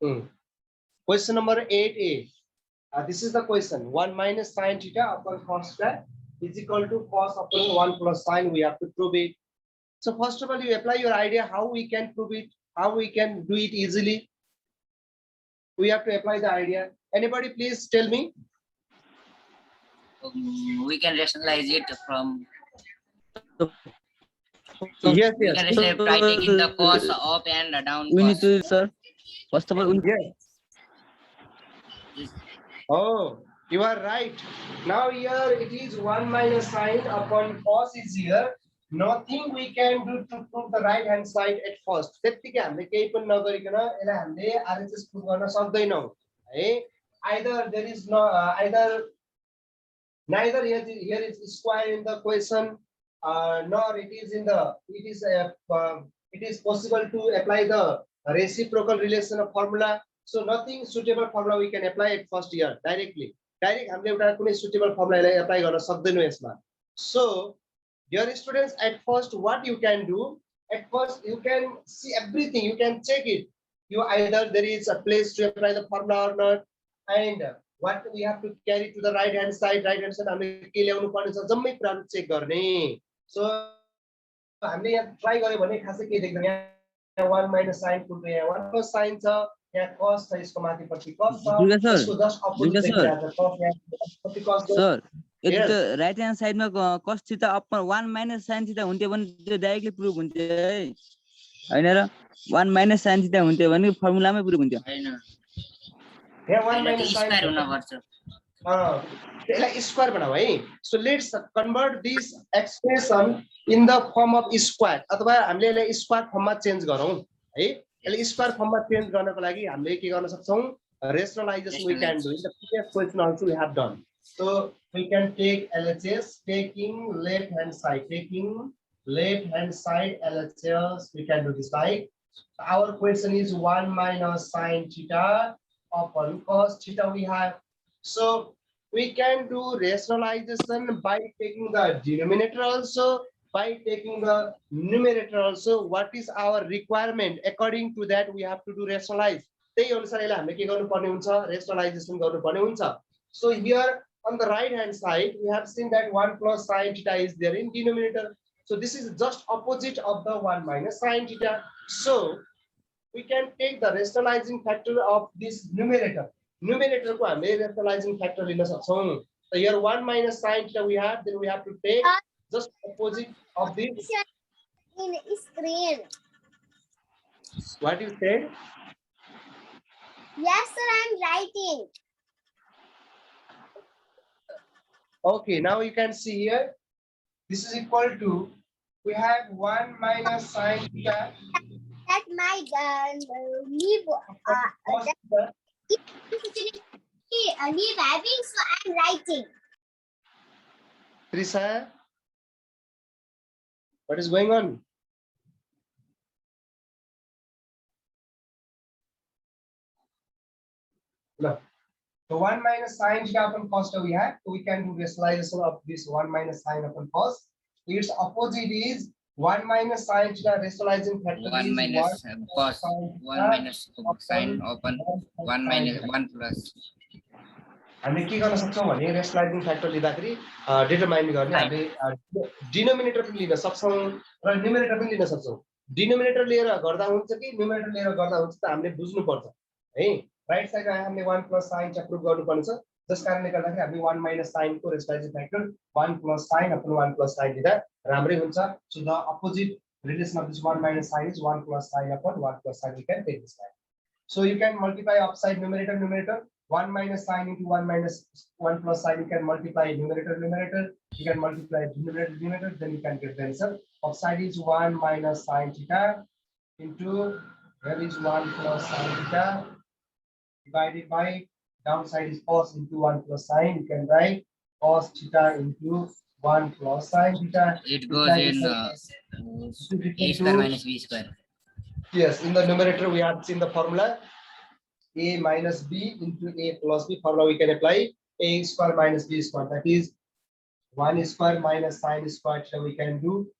Question number 8A. This is the question. 1 minus sine theta upon cos theta is equal to cos upon 1 plus sine. We have to prove it. So first of all, you apply your idea how we can prove it, how we can do it easily. We have to apply the idea. Anybody please tell me? We can rationalize it from. Yes, We yes. can rationalize by taking the cos up and down. We need to, sir. First of all, Yes. Oh, you are right. Now here it is 1 minus sine upon cos is here. Nothing we can do to prove the right hand side at first. त्यतिकै हामीले केही पनि नगरिकन यसलाई हामीले RHS प्रुभ गर्न सक्दैनौं है. Either there is no neither here is square in the question, nor it is possible to apply the reciprocal relation of formula. So nothing suitable formula we can apply at first here directly. Direct हामीले एउटा कुनै suitable formula लाई apply गर्न सक्दैनौं यसमा. So dear students, at first what you can do, at first you can see everything, you can check it. You either there is a place to apply the formula or not, and what we have to carry to the right hand side. Right hand side हामीले के ल्याउनु पर्ने छ जम्मै कुराहरु check गर्ने. So हामीले यहाँ ट्राई गर्यो भने खासै के देख्दैन. यहाँ 1 minus sin पुट्नु, यहाँ 1 plus sin छ, यहाँ cos छ, यसको माथिपट्टि cos छ, यसको जस्ट अपोजिट देखिरहेको छ cos. सर यदि त्यो राइट ह्यान्ड साइडमा cos थीटा अपन 1 minus sin थीटा हुन्थ्यो भने त्यो डाइरेक्टली प्रुफ हुन्थ्यो है हैन र. 1 minus sin थीटा हुन्थ्यो भने फर्मुलामै प्रुफ हुन्थ्यो हैन. यहाँ 1 minus sin स्क्वायर हुन पर्छ. त्यसलाई स्क्वायर बनाऊ है. So let's convert this expression in the form of square, अथवा हामीले यसलाई स्क्वायर फर्ममा चेन्ज गरौँ है. यसलाई स्क्वायर फर्ममा चेन्ज गर्नको लागि हामीले के गर्न सक्छौं, rationalization we can do. In the previous question also we have done. So we can take LHS, taking left hand side LHS, we can do this like. Our question is 1 minus sin theta upon cos theta we have. So we can do rationalization by taking the denominator also, by taking the numerator also. What is our requirement? According to that we have to do rationalize. त्यही अनुसार यसलाई हामीले के गर्नुपर्ने हुन्छ, rationalization गर्नुपर्ने हुन्छ. So here on the right hand side we have seen that 1 plus sin theta is there in denominator. So this is just opposite of the 1 minus sin theta. So we can take the rationalizing factor of this numerator. Numerator को हामीले rationalizing factor लिन सक्छौं. So here 1 minus sin theta we have, then we have to take just opposite of this. In screen. What you said? Yes, sir, I'm writing. Okay, now you can see here. This is equal to, we have 1 minus sin theta. That my leave leave having, so I'm writing. Trisha, what is going on? No. So 1 minus sin theta upon cos theta we have. So we can do rationalization of this 1 minus sin upon cos. Its opposite is 1 minus sin theta. Rationalizing factor 1 is minus cos 1 minus sin upon 1 minus 1 plus. हामीले के गर्न सक्छौं भने rationalizing factor लिँदाखेरि determine गर्ने हामीले denominator पनि लिन सक्छौं र न्युमरेटर पनि लिन सक्छौं. डिनोमिनेटर लिएर गर्दा हुन्छ कि न्युमरेटर लिएर गर्दा हुन्छ त हामीले बुझ्नु पर्छ है. राइट साइडमा हामीले 1 plus sin चाहिँ प्रुभ गर्नुपर्ने छ. जस कारणले गर्दाखेरि हामीले 1 minus sin को rationalizing factor 1 plus sin upon 1 plus sin लिँदा राम्रै हुन्छ. So the opposite relation of this 1 minus sin is 1 plus sin upon 1 plus sin. We can take this line. So you can multiply upside numerator. 1 minus sin into 1 minus 1 plus sin, you can multiply numerator, you can multiply denominator, then you can get the answer. Upside is 1 minus sin theta into, here is 1 plus sin theta divided by, downside is cos into 1 plus sin, you can write cos theta into 1 plus sin theta. It goes in a square minus b square. Yes, in the numerator we have seen the formula. A minus b into a plus b formula we can apply. A square minus b square, that is 1 square minus sin square theta we can do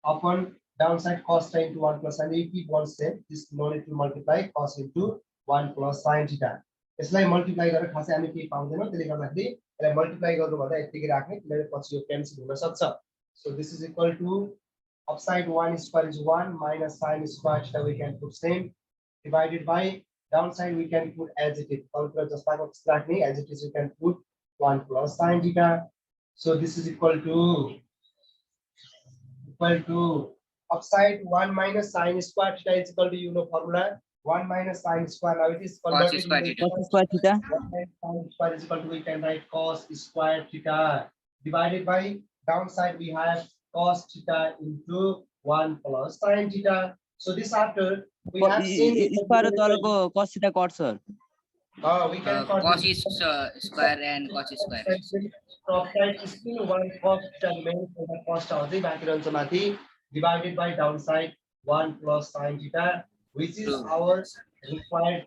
upon downside cos theta into 1 plus sin. If keep one same, this no need to multiply cos into 1 plus sin theta. यसलाई multiply गरेर खासै हामी केही पाउँदैनौँ, त्यसले गर्दाखेरि यसलाई multiply गर्नुभन्दा यतिकै राख्ने, किनभने पछि यो क्यान्सल हुन सक्छ. So this is equal to upside 1 square is 1 minus sin square theta we can put same, divided by downside we can put as it is. Calculate just like abstractly as it is you can put 1 plus sin theta. So this is equal to upside 1 minus sin square theta is equal to, you know, formula 1 minus sin square. Now it is converted square theta. cos square theta 1 minus sin square is equal to, we can write cos square theta, divided by downside we have cos theta into 1 plus sin theta. So this after we have seen square तलको cos theta cut sir. we can Cos is square and cos is square. upside is still 1 cos theta remains, so the cost अझै बाँकी रहन्छ माथि, divided by downside 1 plus sin theta, which is our required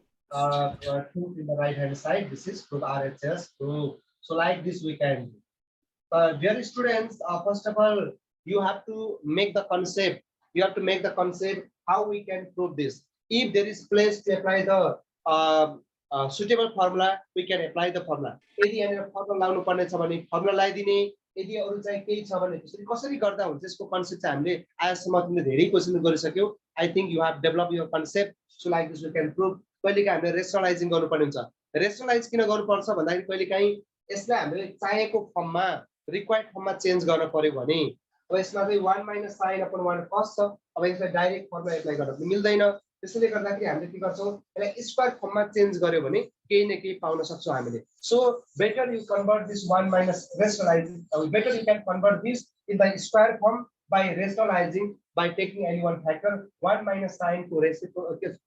proof in the right hand side. This is proof RHS proof. So like this we can do. Dear students, first of all you have to make the concept. You have to make the concept how we can prove this. If there is place to apply the suitable formula, we can apply the formula. यदि यहाँनिर formula लाउनु पर्ने छ भने formula लगाइदिने, यदि अरु चाहिँ केही छ भने त्यसरी कसरी गर्दा हुन्छ यसको कन्सेप्ट चाहिँ हामीले आजसम्म तिमीले धेरै question गरिसक्यौ. I think you have developed your concept. So like this we can prove. कहिलेकाहीँ हामीले रेसनलाइजिङ गर्नुपर्ने हुन्छ. रेसनलाइज किन गर्नुपर्छ भन्दाखेरि कहिलेकाहीँ यसलाई हामीले चाहेको फर्ममा रिक्वायर्ड फर्ममा चेन्ज गर्न पर्यो भने, अब यसमा चाहिँ 1 minus sin upon 1 cos छ, अब यसलाई डाइरेक्ट फर्ममा एप्लाई गर्न मिल्दैन. त्यसैले गर्दाखेरि हामीले के गर्छौँ, यसलाई स्क्वायर फर्ममा चेन्ज गर्यो भने केही न केही पाउन सक्छौँ हामीले. So better you convert this 1 minus rationalizing, better you can convert this in the square form by rationalizing by taking any one factor. 1 minus sin को रेसिप्रोकल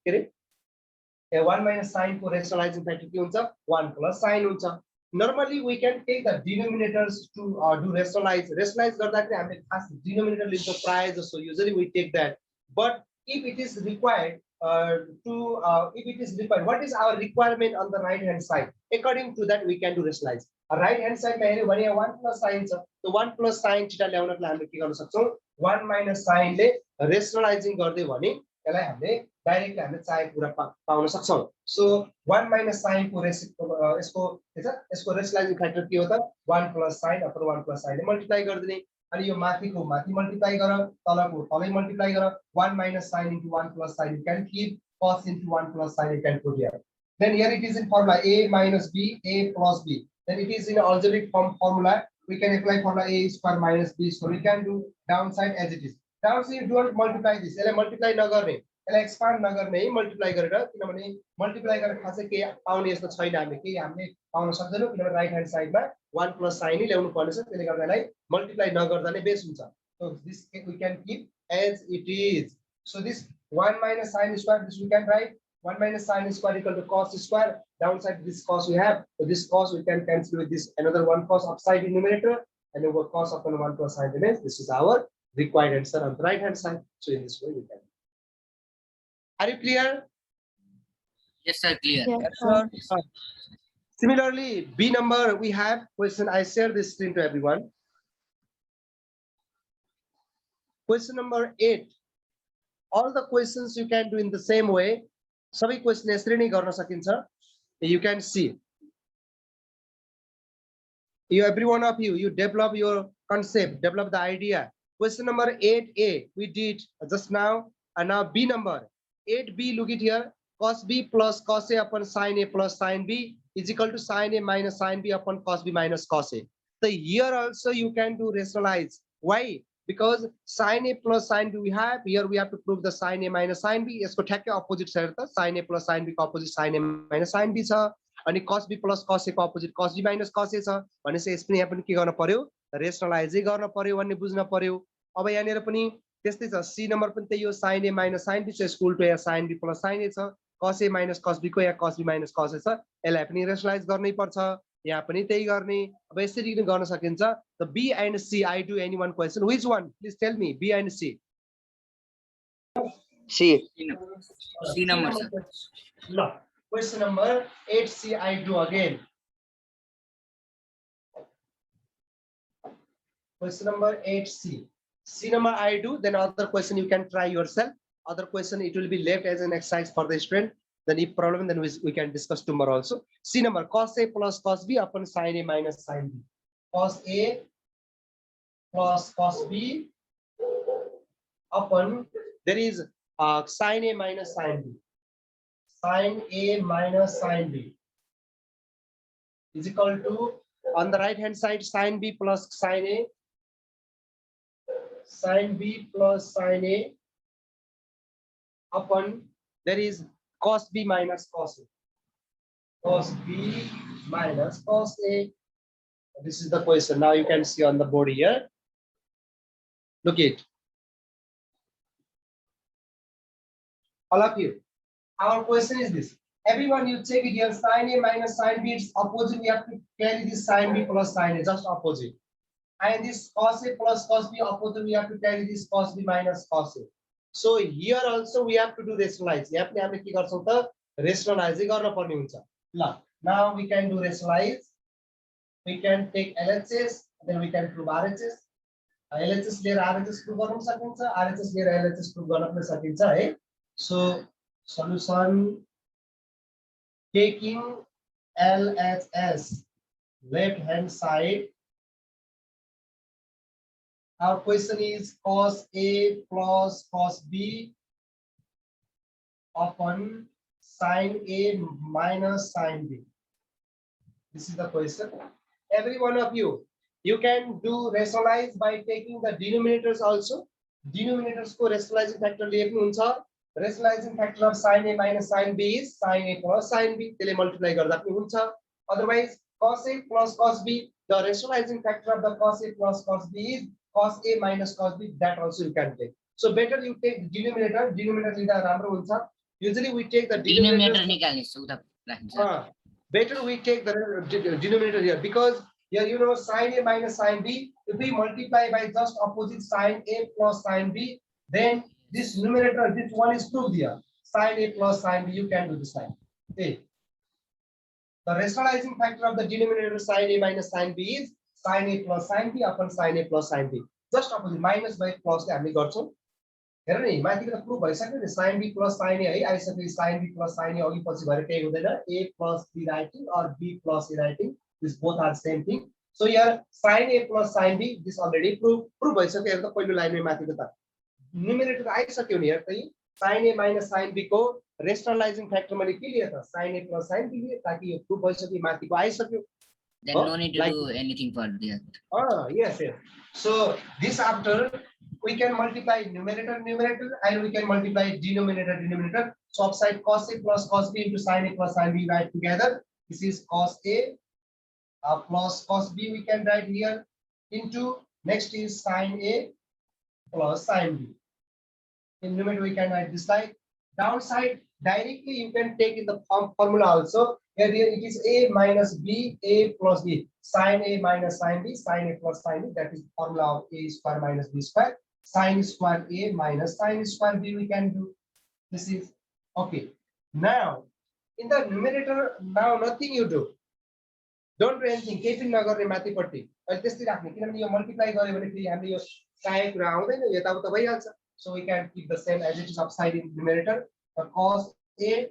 1 minus sin को rationalizing factor के हुन्छ, 1 plus sin हुन्छ. Normally we can take the denominators to do rationalize. Rationalize गर्दाखेरि हामीले खास denominator लिन्छौँ प्राय जसो, usually we take that. But if it is required what is our requirement on the right hand side, according to that we can do rationalize. Right hand side मा हेर्यो भने 1 plus sin छ, तो 1 plus sin theta ल्याउनको लागि हामीले के गर्न सक्छौँ, 1 minus sin ले rationalizing गर्दै भने यसलाई हामीले डाइरेक्ट हामीले चाहेको कुरा पाउन सक्छौँ. सो 1 minus sin को यसको rationalizing factor के हो त, 1 plus sin upon 1 plus sin ले मल्टिप्लाई गरिदिने, अनि यो माथिको माथि मल्टिप्लाई गर, तलको तलै मल्टिप्लाई गर. 1 minus sin into 1 plus sin you can keep, cos into 1 plus sin you can put here. Then here it is in formula a minus b, a plus b. Then it is in algebraic formula. We can apply formula a square minus b. So we can do downside as it is. Downside you don't multiply this. यसलाई multiply नगर्ने, यसलाई expand नगर्ने, multiply गरेर, किनभने multiply गरेर खासै के पाउने यस्तो छैन, हामीले के हामीले पाउन सक्दैनौँ, किनभने राइट ह्यान्ड साइडमा 1 plus sin नै ल्याउनु पर्ने छ, त्यसले गर्दा यसलाई multiply नगर्दा नै बेस हुन्छ. So this we can keep as it is. So this 1 minus sin square, this we can write 1 minus sin square equal to cos square. Downside this cos we have, so this cos we can cancel with this another 1 cos upside in numerator, and over cos upon 1 plus sin remains. This is our required answer on the right hand side. So in this way we can. Are you clear? Yes sir, clear. Yes, sir. Similarly, B number we have question. I share this screen to everyone. Question number 8. All the questions you can do in the same way. सबै question यसरी नै गर्न सकिन्छ. You can see. Every one of you develop your concept, develop the idea. Question number 8A we did just now, and now B number 8B. Look it here. Cos B plus cos A upon sin A plus sin B is equal to sin A minus sin B upon cos B minus cos A. So here also you can do rationalize. Why? Because sin A plus sin B we have, here we have to prove the sin A minus sin B. यसको ठ्याक्कै opposite छ त, sin A plus sin B को opposite sin A minus sin B छ, अनि cos B plus cos A को opposite cos B minus cos A छ भनेपछि यसमा यहाँ पनि के गर्न पर्यो, रेशनलाइज गर्न पर्यो भन्ने बुझ्न पर्यो. अब यहाँनिर पनि त्यस्तै छ, सी नम्बर पनि त्यही हो, sin A minus sin B छ, इक्वल टु यहाँ sin B plus sin A छ, cos A minus cos B को यहाँ cos B minus cos A छ, यसलाई पनि रेशनलाइज गर्नै पर्छ, यहाँ पनि त्यही गर्ने. अब यसरी गर्न सकिन्छ. The B and C, I do any one question. Which one? Please tell me. B and C. C. C number sir. No. Question number 8C I do again. Question number 8C. C number I do, then other question you can try yourself. Other question it will be left as an exercise for the student. Then if problem, then we can discuss tomorrow also. C number, cos A plus cos B upon sin A minus sin B. Cos A plus cos B upon, there is sin A minus sin B. Sin A minus sin B is equal to, on the right hand side, sin B plus sin A. Sin B plus sin A upon, there is cos B minus cos A. Cos B minus cos A. This is the question. Now you can see on the board here. Look it. All of you. Our question is this. Everyone, you check it here. Sin A minus sin B, it's opposite. We have to carry this sin B plus sin A, just opposite. And this cos A plus cos B opposite, we have to carry this cos B minus cos A. So here also we have to do rationalize. Rationalize. Now we can do rationalize. We can take LHS, then we can prove RHS. LHS layer RHS prove गर्न सकिन्छ, RHS layer LHS prove गर्न पनि सकिन्छ है. So solution, taking LHS left hand side. Our question is cos A plus cos B upon sin A minus sin B. This is the question. Every one of you, you can do rationalize by taking the denominators also. Denominators को rationalizing factor लेख्नु हुन्छ. Rationalizing factor of sin A minus sin B is sin A plus sin B. त्यसले multiply गर्दा पनि हुन्छ. Otherwise, cos A plus cos B, the rationalizing factor of the cos A plus cos B is cos A minus cos B. That also you can take. So better you take denominator. Denominator लिँदा राम्रो हुन्छ. Usually we take the denominator निकाल्ने सुविधा राख्न्छ. Better we take the denominator here, because here you know sin A minus sin B. If we multiply by just opposite sin A plus sin B, then this numerator, this one is proved here. Sin A plus sin B, you can do this time. Okay. The rationalizing factor of the denominator sin A minus sin B is sin A plus sin B upon sin A plus sin B. Just opposite, minus by plus ले हामी गर्छौं. हेर नि माथिको त proof भइसक्यो नि, sin B plus sin A है आइसक्यो. sin B plus sin A अघि पछि भएर केही हुँदैन. A plus B writing or B plus A writing, this both are same thing. So here sin A plus sin B, this already proof भइसक्यो. हेर त पहिलो लाइनमै माथिको त न्युमरेटर आइसक्यो नि. हेर त sin A minus sin B को rationalizing factor मैले के लिए त sin A plus sin B लिए, ताकि यो प्रुफ भइसक्यो, माथिको आइसक्यो. Then no need to do anything for that. Yes. So this after we can multiply numerator and we can multiply denominator. So upside cos A plus cos B into sin A plus sin B write together. This is cos A plus cos B we can write here into, next is sin A plus sin B. In numerator we can write this like downside directly you can take in the formula also. Here it is A minus B, A plus B, sin A minus sin B, sin A plus sin B. That is formula of A square minus B square. Sin square A minus sin square B we can do. This is okay. Now in the numerator, now nothing you do. Don't do anything. केही पनि नगर्ने माथिपट्टि. अहिले त्यस्तै राख्ने, किनभने यो multiply गर्यो भने फेरि हामीले यो चाहेको कुरा आउँदैन, यताउता भइहाल्छ. So we can keep the same as it is upside in numerator. The cos A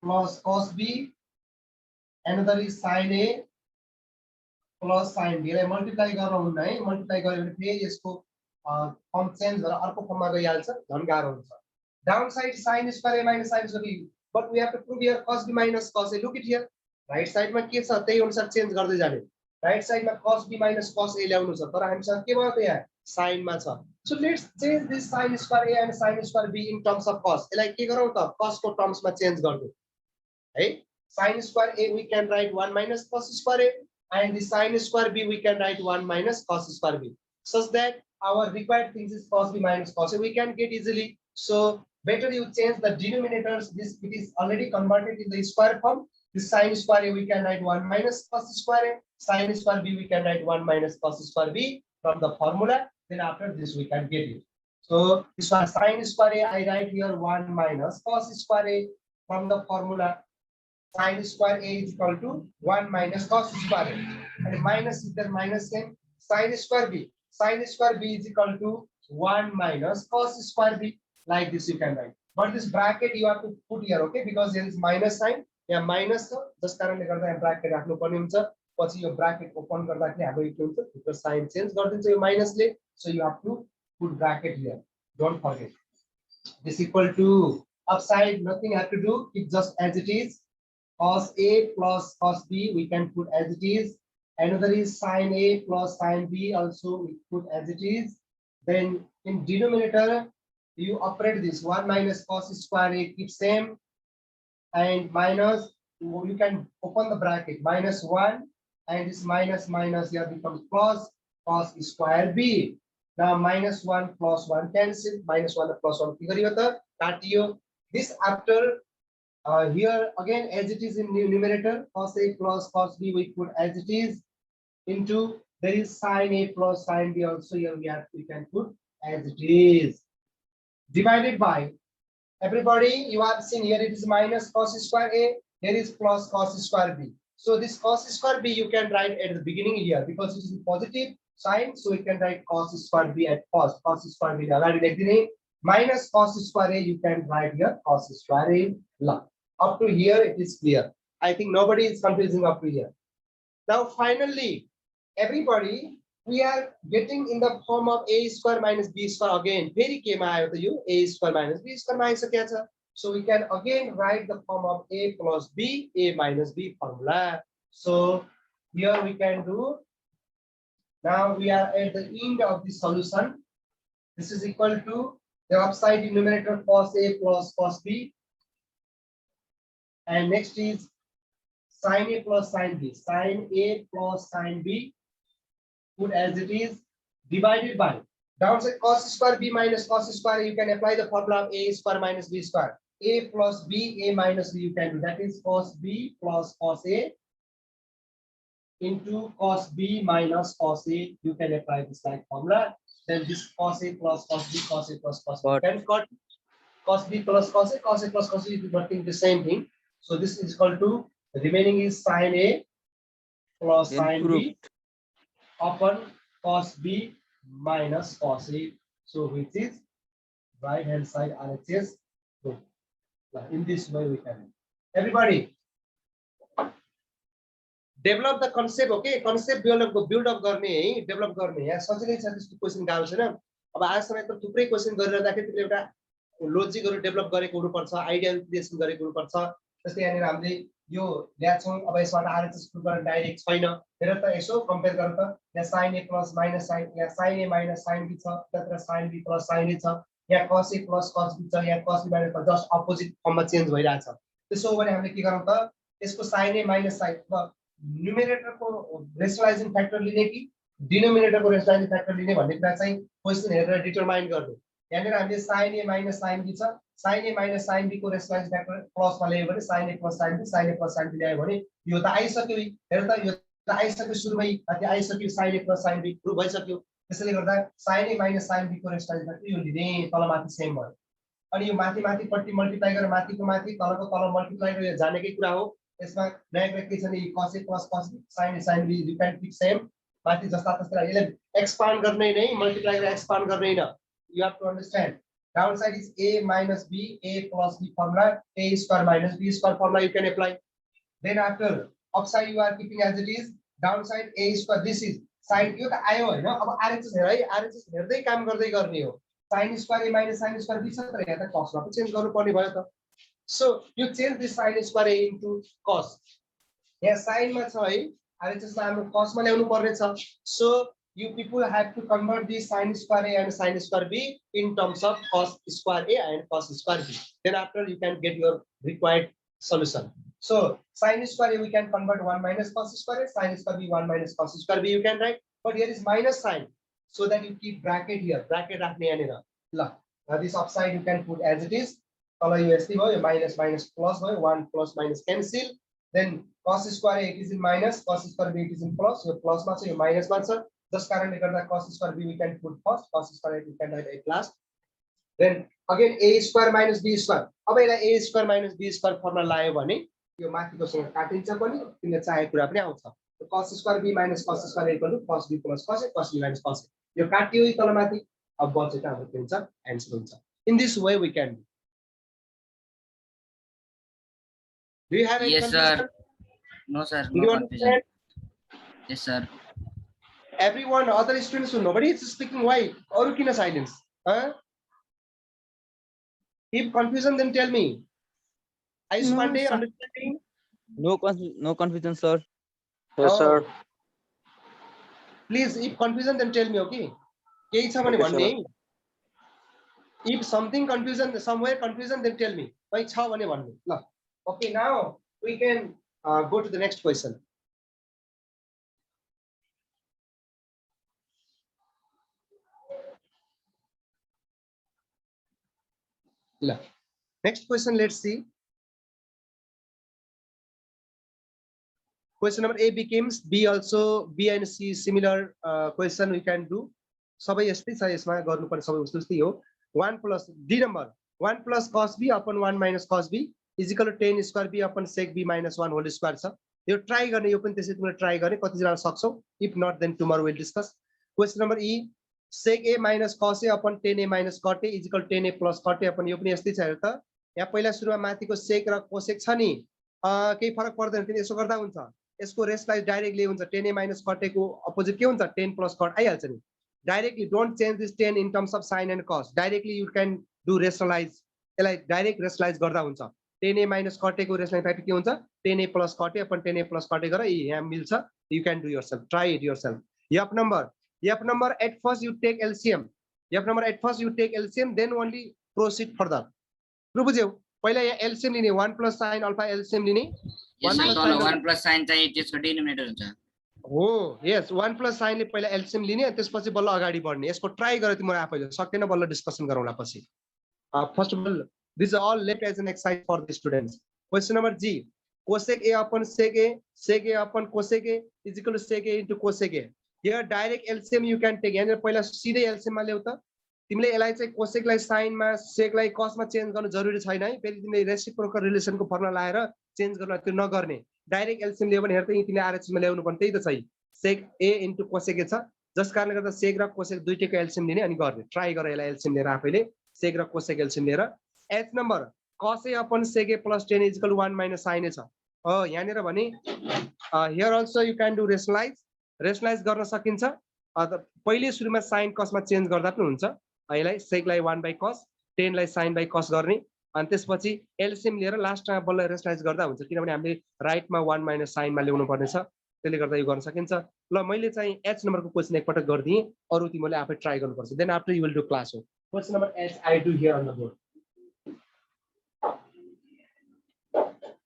plus cos B, another is sin A plus sin B. यसलाई मल्टिप्लाई गर्न हुन्न है. मल्टिप्लाई गर्यो भने फेरि यसको फर्म चेन्ज भएर अर्को फर्ममा गइहाल्छ, झन् गाह्रो हुन्छ. Downside sin square A minus sin square B, but we have to prove here cos B minus cos A. Look it here. Right side मा के छ त्यही अनुसार चेन्ज गर्दै जाने. Right side मा cos B minus cos A ल्याउनु छ, तर हामीसँग के भयो त यहाँ sin मा छ. So let's change this sin square A and sin square B in terms of cos. यसलाई के गरौँ त cos को टर्म्स मा चेन्ज गर्नु है. Sin square A we can write 1 minus cos square A, and the sin square B we can write 1 minus cos square B, such that our required things is cos B minus cos A. We can get easily. So better you change the denominators. This it is already converted in the square form. This sin square A we can write 1 minus cos square A. Sin square B we can write 1 minus cos square B from the formula. Then after this we can get it. So this one sin square A I write here 1 minus cos square A from the formula. Sin square A is equal to 1 minus cos square A. And minus is there, minus same. Sin square B. Sin square B is equal to 1 minus cos square B. Like this you can write. but this bracket you have to put here, okay, because there is minus sign. यहाँ minus छ जस कारणले गर्दा यहाँ bracket राख्नु पर्ने हुन्छ पछि यो bracket open गर्दाखेरि हाम्रो के हुन्छ भित्र sign change गरिदिन्छ यो minus ले, so you have to put bracket here, don't forget. This equal to upside nothing have to do, keep just as it is, cos A plus cos B we can put as it is. Another is sin A plus sin B also we put as it is. Then in denominator you operate this 1 minus cos square A keep same, and minus you can open the bracket minus 1 and this minus minus here becomes plus cos square B. Now minus 1 plus 1 cancel, minus 1 plus 1 figure this after here again as it is in numerator cos A plus cos B we put as it is, into there is sin A plus sin B also here we can put as it is, divided by, everybody you have seen here it is minus cos square A, here is plus cos square B. So this cos square B you can write at the beginning here because it is positive sign, so we can write cos square B at first, cos square B minus cos square A you can write here cos square A. Up to here it is clear. I think nobody is confusing up to here. Now finally everybody we are getting in the form of A square minus B square again. Very came out to you A square minus B square minus. So we can again write the form of A plus B, A minus B formula. So here we can do. Now we are at the end of the solution. This is equal to the upside denominator cos A plus cos B. And next is sin A plus sin B. Sin A plus sin B. Put as it is, divided by downside cos square B minus cos square A, you can apply the formula of A square minus B square. A plus B, A minus B you can do. That is cos B plus cos A into cos B minus cos A. You can apply this like formula. Then this cos A plus cos B, cos A plus cos B. You can cut cos B plus cos A plus cos B is nothing the same thing. So this is equal to the remaining is sin A plus sin B upon cos B minus cos A. So which is right hand side RHS. So in this way we can. Everybody develop the concept, okay? Concept build up गर्ने, develop गर्ने. यहाँ सजिलै छ त्यस्तो question गाह्रो छैन. अब आजसम्म त थुप्रै क्वेशन गरिरहँदाखेरि त्यसले एउटा लोजिकहरु डेभलप गरेको हुनुपर्छ, आइडिया क्रिएसन गरेको हुनुपर्छ. जस्तै यहाँनिर हामीले यो ल्याछौं, अब यसबाट आरएचएस प्रुफ गर्न डाइरेक्ट छैन. हेर त यसो कम्पेयर गर त. यहाँ sin A plus minus sin, यहाँ sin A minus sin B छ, त्यता sin B plus sin A छ. यहाँ cos A plus cos B छ, यहाँ cos B minus just opposite फर्ममा चेन्ज भइराछ. त्यसो हो भने हामीले के गरौँ त? यसको sin A minus sin numerator को रेशनलाइजिङ फ्याक्टर लिने कि डिनोमिनेटर को रेशनलाइजिङ फ्याक्टर लिने भन्ने कुरा चाहिँ क्वेशन हेरेर डिटरमाइन गर्ने. यहाँनिर हामीले sin A minus sin B छ, sin A minus sin B को रेशनलाइजिङ फ्याक्टर प्लस मा ल्यायो भने sin A plus sin B, sin A plus sin B ल्यायो भने यो त आइसक्यो. हेर त यो त आइसक्यो सुरुमै, त्यो आइसक्यो sin A plus sin B proof भइसक्यो. त्यसैले गर्दा sin A minus sin B को रेशनलाइजिङ फ्याक्टर यो लिने, तलमाथि सेम भयो. अनि यो माथि माथि पट्टि मल्टिप्लाई गरेर माथिको माथि तलको तल मल्टिप्लाई गरेर जानेकै कुरा हो. यसमा नयाँ कुरा के छ नि cos A plus cos B sin A sin B you can keep same. माथि जस्ता तस्तै यसले एक्सपान्ड गर्ने नै मल्टिप्लाई गरेर एक्सपान्ड गर्ने हैन. You have to understand. Downside is A minus B, A plus B formula, A square minus B square formula you can apply. Then after upside you are keeping as it is. Downside A square, this is side यो त आयो हैन. अब RHS हेर है, RHS हेर्दै काम गर्दै गर्ने हो. sin square A minus sin square B छ, तर यहाँ त cos मा पनि चेन्ज गर्नु पर्ने भयो त. So you change this sin square A into cos. यहाँ sin मा छ है, RHS मा हाम्रो cos मा ल्याउनु पर्ने छ. So you people have to convert the sin square A and sin square B in terms of cos square A and cos square B. Then after you can get your required solution. So sin square A we can convert 1 minus cos square A, sin square B 1 minus cos square B you can write. But here is minus sign, so that you keep bracket here. Bracket राख्ने यहाँनिर. ल. Now this upside you can put as it is. तल यो यस्तै भयो, minus minus plus भयो, 1 plus minus cancel. Then cos square A it is in minus, cos square B it is in plus. Yo plus मा छ, यो minus मा छ. Just कारणले गर्दा cos square B we can put first, cos square A we can write at last. Then again A square minus B square. अब यसलाई A square minus B square formula लायो भने यो माथिको सँग काटिन्छ पनि, तिमीले चाहेको कुरा पनि आउँछ. cos square B minus cos square A equal to cos B plus cos A, cos B minus cos A. यो काटियो तल माथि, अब बचेको हाम्रो के हुन्छ, आन्सर हुन्छ. In this way we can do. Do you have any Yes, sir. confusion? No, sir. Do No you confusion. understand? Yes, sir. Everyone, other students, nobody is speaking. Why? Or kina silence? Huh? If confusion, then tell me. Ayush No, Pandey, sir. understanding? No confusion, sir. Yes, Oh, sir. please, if confusion, then tell me, okay? Kehi cha bhane Okay, bhanne sir. hai. If something confusion, somewhere confusion, then tell me. Why cha bhane bhanne. La. Okay, now we can go to the next question. La. Next question, let's see. Question number A becomes B also. B and C similar question we can do. सबै यस्तै छ, यसमा गर्नुपर्ने सबै वस्तु यस्तै हो. 1 plus D number 1 plus cos B upon 1 minus cos B is equal to 10 square B upon sec B minus 1 whole square छ. यो ट्राई गर्ने, यो पनि त्यसै तिमीले ट्राई गर्ने, कतिजना सक्छौ. If not, then tomorrow we'll discuss. Question number E, sec A minus cos A upon 10A minus cot A is equal to 10A plus cot A upon, यो पनि यस्तै छ हेर त. यहाँ पहिला सुरुमा माथिको sec र cosec छ नि, केही फरक पर्दैन, किन यसो गर्दा हुन्छ. यसको रेस्टलाई डाइरेक्टली हुन्छ. 10A minus cot A को अपोजिट के हुन्छ, 10 plus cot आइहाल्छ नि. Directly don't change this 10 in terms of sin and cos. Directly you can do rationalize. यसलाई डाइरेक्ट रेशनलाइज गर्दा हुन्छ. 10A minus cot A को रेशनलाइज फ्याक्टर के हुन्छ, 10A plus cot A upon 10A plus cot A गरेर यहाँ मिल्छ. You can do yourself. Try it yourself. F number at first you take LCM. Then only proceed further. बुझ्यौ? पहिला यहाँ LCM लिने, 1 plus sin alpha LCM लिने. Yes, sir. 1 plus sin चाहिँ त्यसको डिनोमिनेटर हुन्छ. हो, यस 1 plus sin ले पहिला LCM लिने, त्यसपछि बल्ल अगाडि बढ्ने. यसको ट्राई गरे तिम्रो आफैले, सकेन बल्ल डिस्कसन गरौँला पछि. First of all, these are all left as an exercise for the students. Question number G, cosec A upon sec A upon cosec A is equal to sec A into cosec A. Here direct LCM you can take. यहाँ पहिला सिधै LCM मा ल्याउ त. तिमीले यसलाई चाहिँ cosec लाई sin मा, sec लाई cos मा चेन्ज गर्न जरुरी छैन है. फेरि तिमीले रेसिप्रोकल रिलेसन को फर्मुला लाएर चेन्ज गर्न, त्यो नगर्ने. डाइरेक्ट LCM ल्यायो भने हेर त तिमीले RHS मा ल्याउनु पर्ने, त्यही त छ. sec A into cosec A छ. जस कारणले गर्दा sec र cosec दुईटैको LCM लिने अनि गर्ने. ट्राई गर यसलाई LCM लिएर आफैले sec र cosec LCM लिएर. H number cos A upon sec A plus 10 is equal to 1 minus sin A छ. यहाँनिर भने here also you can do rationalize गर्न सकिन्छ. पहिले सुरुमा sin cos मा चेन्ज गर्दा पनि हुन्छ. यसलाई sec lie 1 by cos, 10 lie sin by cos गर्ने, अनि त्यसपछि LCM लिएर लास्टमा बल्ल रेशनलाइज गर्दा हुन्छ, किनभने हामीले राइटमा 1 minus sin मा ल्याउनु पर्ने छ. त्यसले गर्दा यो गर्न सकिन्छ. ल मैले चाहिँ H नम्बरको क्वेशन एकपटक गर्दिए, अरु तिमीले आफै ट्राई गर्नुपर्छ. Then after you will do class हो. Question number H I do here on the board.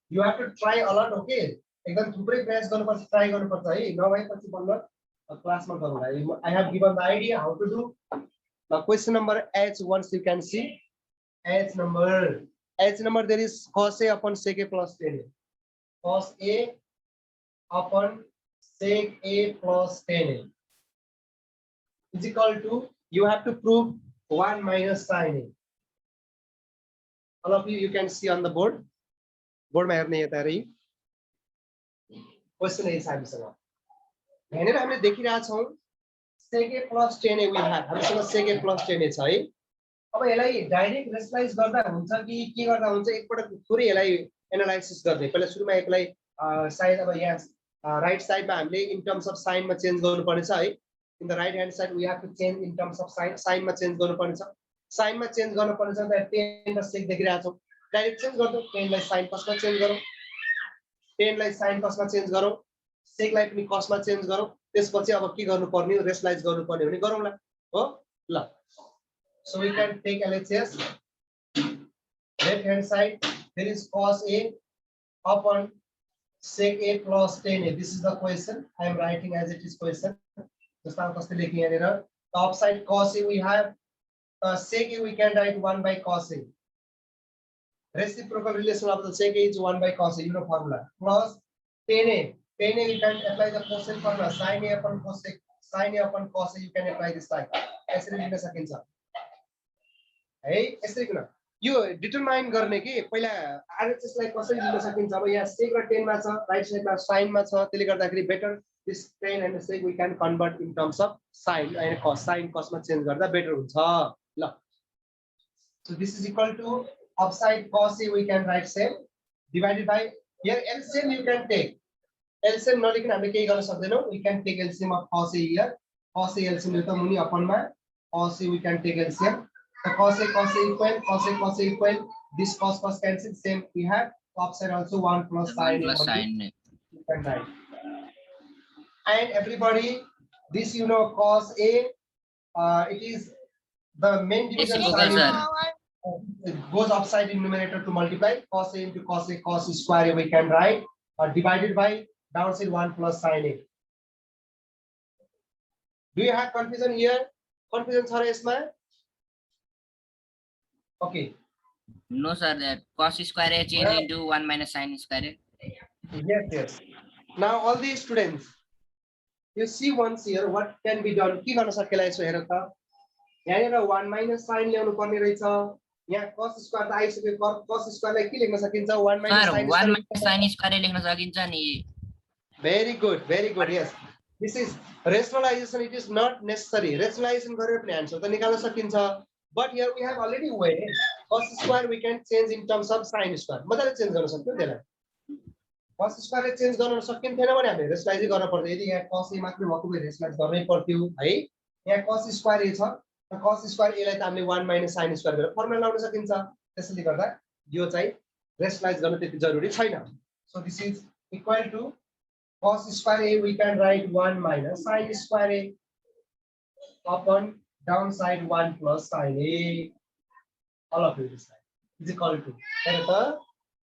You have to try a lot, okay? एकदम थुप्रै प्रयास गर्नुपर्छ, ट्राई गर्नुपर्छ है. नभएपछि बल्ल क्लासमा गरौँला. I have given the idea how to do. Now question number H, once you can see H number there is cos A upon sec A plus 10A. Cos A upon sec A plus 10A is equal to, you have to prove 1 minus sin A. All of you can see on the board. Board मा हेर्ने यता हेरै. Question is हामीसँग. हेरेर हामीले देखिरहेका छौं sec A plus 10A we have. हामीसँग sec A plus 10A छ है. अब यसलाई डाइरेक्ट रेशनलाइज गर्दा हुन्छ कि के गर्दा हुन्छ, एकपटक थोरै यसलाई एनालाइसिस गर्ने. पहिला सुरुमा यसलाई साइड, अब यहाँ राइट साइडमा हामीले इन टर्म्स अफ साइन मा चेन्ज गर्नुपर्ने छ है. In the right hand side we have to change in terms of sine मा चेन्ज गर्नुपर्ने छ. साइन मा चेन्ज गर्नुपर्ने छ त 10 र sec देखिरहेका छौं. डाइरेक्ट चेन्ज गर्छौं. 10 लाई sin cos मा चेन्ज गरौँ, 10 लाई sin cos मा चेन्ज गरौँ, sec लाई पनि cos मा चेन्ज गरौँ. त्यसपछि अब के गर्नुपर्ने, रेशनलाइज गर्नुपर्ने भने गरौँला हो. ल so we can take LHS. Left hand side there is cos A upon sec A plus 10A. This is the question I am writing as it is question. जस्तो अब कस्तो लेख्ने हेरेर. Top side cos A we have, sec A we can write 1 by cos A. Reciprocal relation of the sec A is 1 by cos A, you know formula. Plus 10A we can apply the cosine formula. Sin A upon cosec, sin A upon cos A you can apply this type. यसरी लेख्न सकिन्छ है. यसरी किन यो determine गर्ने कि पहिला RHS लाई कसरी लिन सकिन्छ. अब यहाँ sec र 10 मा छ, राइट साइडमा sin मा छ, त्यसले गर्दाखेरि better this 10 and sec we can convert in terms of sin and cos. Sin cos मा चेन्ज गर्दा बेटर हुन्छ. ल so this is equal to upside cos A we can write same divided by Here LCM you can take. LCM नलिकन हामीले केही गर्न सक्दैनौँ. We can take LCM of cos A here. Cos A LCM यो त मुनि अपनमा cos A we can take LCM. The cos A equal equal. This cos cancel, same we have. Upside also 1 plus sin A. sin. You can write. And everybody, this you know cos A, it is the main division sign. It goes upside in numerator to multiply. Cos A into cos A, cos square A we can write, divided by downside 1 plus sin A. Do you have confusion here? Confusion sir isma? Okay. No sir, that cos square A change into 1 minus sin square A. Yes. Now all these students, you see once here what can be done. के गर्न सकिएला यसो हेर त. यहाँनिर 1 minus sin ल्याउनु पर्ने रहेछ. यहाँ cos square त आइसक्यो. Cos square लाई के लेख्न सकिन्छ? 1 minus Sir, sin 1 minus sin square लेख्न सकिन्छ नि. Very good. Yes. This is rationalization. It is not necessary. Rationalization गरेर पनि answer त निकाल्न सकिन्छ. But here we have already way. Cos square we can change in terms of sin square. मजाले change गर्न सक्छौं त्यसलाई. Cos square ले चेन्ज गर्न सकिन्थेन भने हामीले रेशनलाइज गर्न पर्छ. यदि यहाँ cos A मात्र भएको भए रेशनलाइज गर्नै पर्थ्यो है. यहाँ cos square A छ. Cos square A लाई त हामीले 1 minus sin square गरेर फर्मुला लाउन सकिन्छ. त्यसैले गर्दा यो चाहिँ रेशनलाइज गर्न त्यति जरुरी छैन. So this is equal to cos square A we can write 1 minus sin square A upon downside 1 plus sin A. All of it is is equal to. हेर त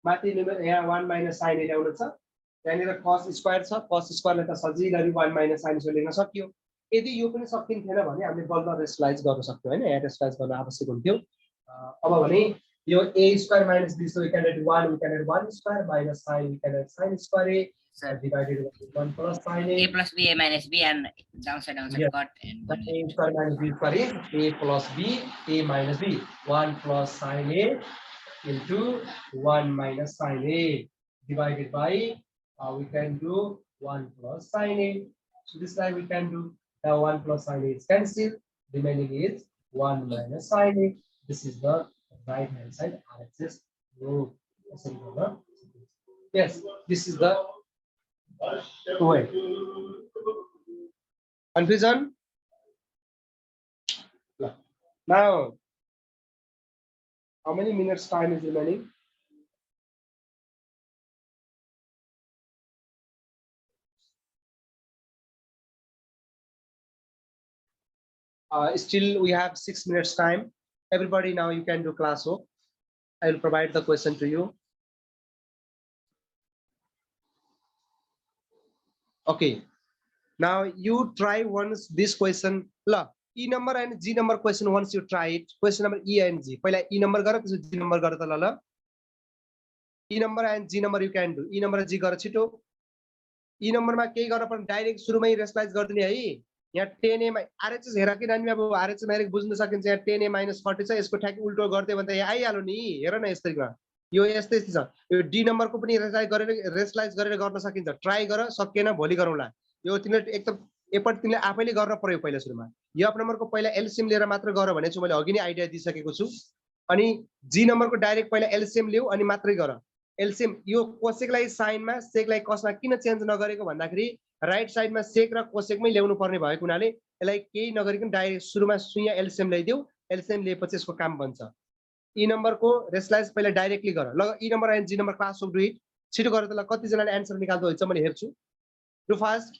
माथि नम्बर यहाँ 1 minus sin A ल्याउनु छ. यहाँनिर cos square छ. Cos square लाई त सजिलै 1 minus sin square लेख्न सकियो. यदि यो पनि सकिन्थेन भने हामीले बल्ल रेशनलाइज गर्न सक्थ्यौ हैन. यहाँ रेशनलाइज गर्न आवश्यक हुन्थ्यो. अब भने यो A square minus B so we can add 1 square minus sin we can add sin square A. Sir, divided by 1 plus sin A plus B, A minus B, and downside Yes. cut. And A 1 square minus B square is A plus B, A minus B. 1 plus sin A into 1 minus sin A divided by, we can do 1 plus sin A. So this time we can do, now 1 plus sin A is cancelled. Remaining is 1 minus sin A. This is the right hand side RHS row. Yes, this is the way. Confusion? Now, how many minutes time is remaining? Still we have 6 minutes time. Everybody now you can do classwork. I will provide the question to you. Okay. Now you try once this question. E number and G number question once you try it. Question number E and G. पहिला E number गर त्यसपछि G number गर त ल. E number and G number you can do. E number G गर छिटो. E number मा केही गर्न पर्दैन डाइरेक्ट सुरुमै रेशनलाइज गर्दिने है. यहाँ 10a मा RHS हेर कि नानी अब RHS मा डाइरेक्ट बुझ्न सकिन्छ. यहाँ 10a - 40 छ. यसको ठ्याक उल्टो गर्दै भने त यहाँ आइहाल्यो नि. हेर न यस्तै छ. यो यस्तै छ. यो D number को पनि रेशनलाइज गरेर गर्न सकिन्छ. ट्राई गर, सकेन भोलि गरौँला. यो तिमीले एकदम एपट तिमीले आफैले गर्न पर्यो पहिला सुरुमा. यो अफ नम्बरको पहिला एलसीएम लिएर मात्र गर भनेछु मैले अघि नै आइडिया दिइसकेको छु. अनि जी नम्बरको डाइरेक्ट पहिला एलसीएम लिऊ अनि मात्रै गर. एलसीएम यो कोसेकलाई साइनमा सेकलाई कसमा किन चेन्ज नगरेको भन्दाखेरि राइट साइडमा सेक र कोसेकमै ल्याउनु पर्ने भएको हुनाले यसलाई केही नगरिकन डाइरेक्ट सुरुमा सुइया एलसीएम ल्याइदेऊ. एलसीएम लिएपछि यसको काम बन्छ. ई नम्बरको रेशनलाइज पहिला डाइरेक्टली गर. ल ई number and G number class अफ डु इट. छिटो गर त ल कति जनाले आन्सर निकाल्दै हुन्छ मैले हेर्छु. Do fast.